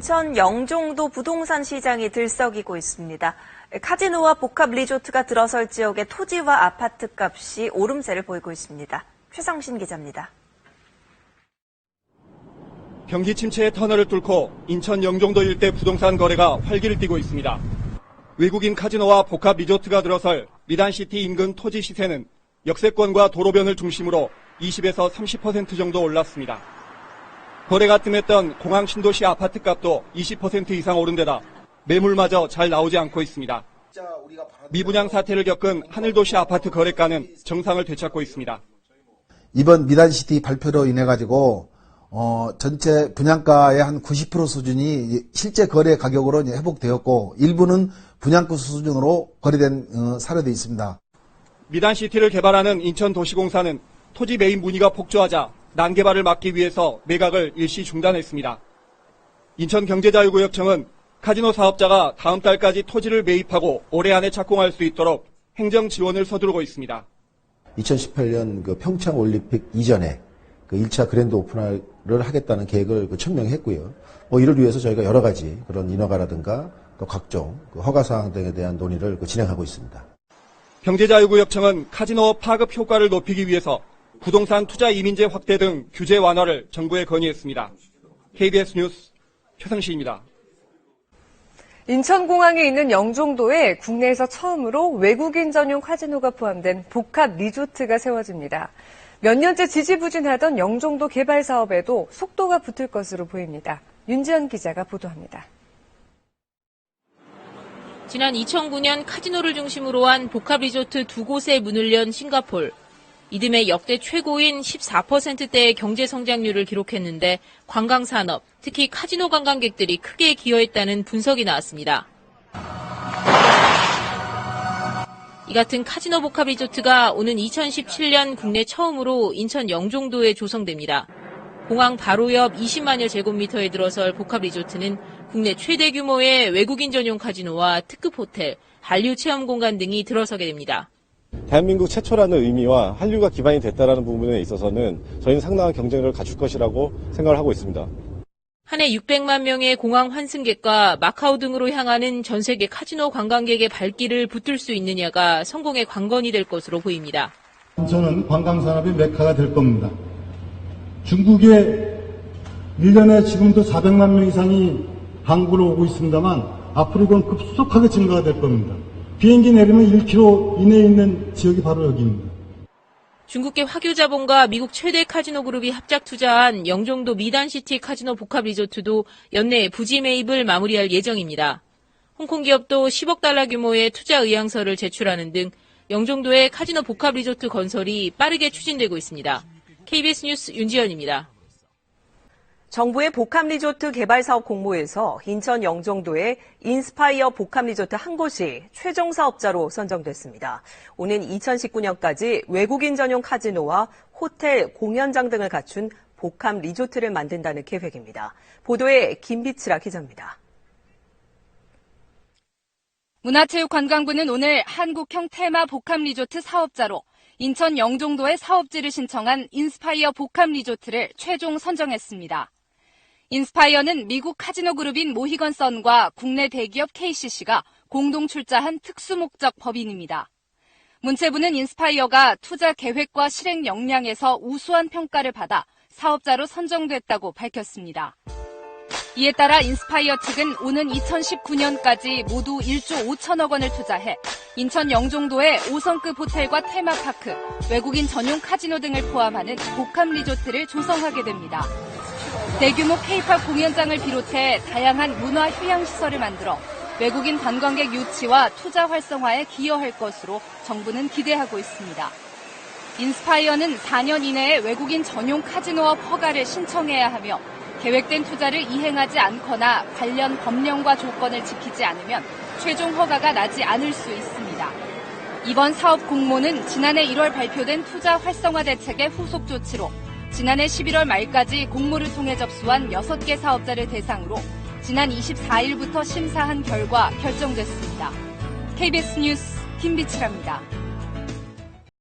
인천 영종도 부동산 시장이 들썩이고 있습니다. 카지노와 복합 리조트가 들어설 지역의 토지와 아파트 값이 오름세를 보이고 있습니다. 최성신 기자입니다. 경기 침체의 터널을 뚫고 인천 영종도 일대 부동산 거래가 활기를 띠고 있습니다. 외국인 카지노와 복합 리조트가 들어설 미단시티 인근 토지 시세는 역세권과 도로변을 중심으로 20에서 30% 정도 올랐습니다. 거래가 뜸했던 공항 신도시 아파트값도 20% 이상 오른 데다 매물마저 잘 나오지 않고 있습니다. 미분양 사태를 겪은 하늘도시 아파트 거래가는 정상을 되찾고 있습니다. 이번 미단시티 발표로 인해 가지고 전체 분양가의 한 90% 수준이 실제 거래 가격으로 이제 회복되었고 일부는 분양가 수준으로 거래된 사례도 있습니다. 미단시티를 개발하는 인천도시공사는 토지 매입 문의가 폭주하자 난개발을 막기 위해서 매각을 일시 중단했습니다. 인천경제자유구역청은 카지노 사업자가 다음 달까지 토지를 매입하고 올해 안에 착공할 수 있도록 행정 지원을 서두르고 있습니다. 2018년 평창 올림픽 이전에 1차 그랜드 오픈을 하겠다는 계획을 천명했고요. 이를 위해서 저희가 여러 가지 그런 인허가라든가 또 각종 허가 사항 등에 대한 논의를 진행하고 있습니다. 경제자유구역청은 카지노 파급 효과를 높이기 위해서 부동산 투자 이민제 확대 등 규제 완화를 정부에 건의했습니다. KBS 뉴스 최성시입니다. 인천공항에 있는 영종도에 국내에서 처음으로 외국인 전용 카지노가 포함된 복합 리조트가 세워집니다. 몇 년째 지지부진하던 영종도 개발 사업에도 속도가 붙을 것으로 보입니다. 윤지연 기자가 보도합니다. 지난 2009년 카지노를 중심으로 한 복합 리조트 두 곳에 문을 연 싱가폴. 이듬해 역대 최고인 14%대의 경제 성장률을 기록했는데 관광산업, 특히 카지노 관광객들이 크게 기여했다는 분석이 나왔습니다. 이 같은 카지노 복합 리조트가 오는 2017년 국내 처음으로 인천 영종도에 조성됩니다. 공항 바로 옆 20만여 제곱미터에 들어설 복합 리조트는 국내 최대 규모의 외국인 전용 카지노와 특급 호텔, 한류 체험 공간 등이 들어서게 됩니다. 대한민국 최초라는 의미와 한류가 기반이 됐다는 부분에 있어서는 저희는 상당한 경쟁력을 갖출 것이라고 생각을 하고 있습니다. 한 해 600만 명의 공항 환승객과 마카오 등으로 향하는 전 세계 카지노 관광객의 발길을 붙들 수 있느냐가 성공의 관건이 될 것으로 보입니다. 인천은 관광산업의 메카가 될 겁니다. 중국에 1년에 지금도 400만 명 이상이 한국으로 오고 있습니다만 앞으로 이건 급속하게 증가가 될 겁니다. 비행기 내리면 1km 이내에 있는 지역이 바로 여기입니다. 중국계 화교자본과 미국 최대 카지노 그룹이 합작 투자한 영종도 미단시티 카지노 복합 리조트도 연내 부지 매입을 마무리할 예정입니다. 홍콩 기업도 10억 달러 규모의 투자 의향서를 제출하는 등 영종도의 카지노 복합 리조트 건설이 빠르게 추진되고 있습니다. KBS 뉴스 윤지연입니다. 정부의 복합 리조트 개발 사업 공모에서 인천 영종도의 인스파이어 복합 리조트 한 곳이 최종 사업자로 선정됐습니다. 오는 2019년까지 외국인 전용 카지노와 호텔, 공연장 등을 갖춘 복합 리조트를 만든다는 계획입니다. 보도에 김비치라 기자입니다. 문화체육관광부는 오늘 한국형 테마 복합 리조트 사업자로 인천 영종도에 사업지를 신청한 인스파이어 복합 리조트를 최종 선정했습니다. 인스파이어는 미국 카지노 그룹인 모히건 선과 국내 대기업 KCC가 공동 출자한 특수목적 법인입니다. 문체부는 인스파이어가 투자 계획과 실행 역량에서 우수한 평가를 받아 사업자로 선정됐다고 밝혔습니다. 이에 따라 인스파이어 측은 오는 2019년까지 모두 1조 5천억 원을 투자해 인천 영종도의 5성급 호텔과 테마파크, 외국인 전용 카지노 등을 포함하는 복합 리조트를 조성하게 됩니다. 대규모 K-팝 공연장을 비롯해 다양한 문화 휴양시설을 만들어 외국인 관광객 유치와 투자 활성화에 기여할 것으로 정부는 기대하고 있습니다. 인스파이어는 4년 이내에 외국인 전용 카지노업 허가를 신청해야 하며 계획된 투자를 이행하지 않거나 관련 법령과 조건을 지키지 않으면 최종 허가가 나지 않을 수 있습니다. 이번 사업 공모는 지난해 1월 발표된 투자 활성화 대책의 후속 조치로 지난해 11월 말까지 공모를 통해 접수한 6개 사업자를 대상으로 지난 24일부터 심사한 결과 결정됐습니다. KBS 뉴스 김비치라입니다.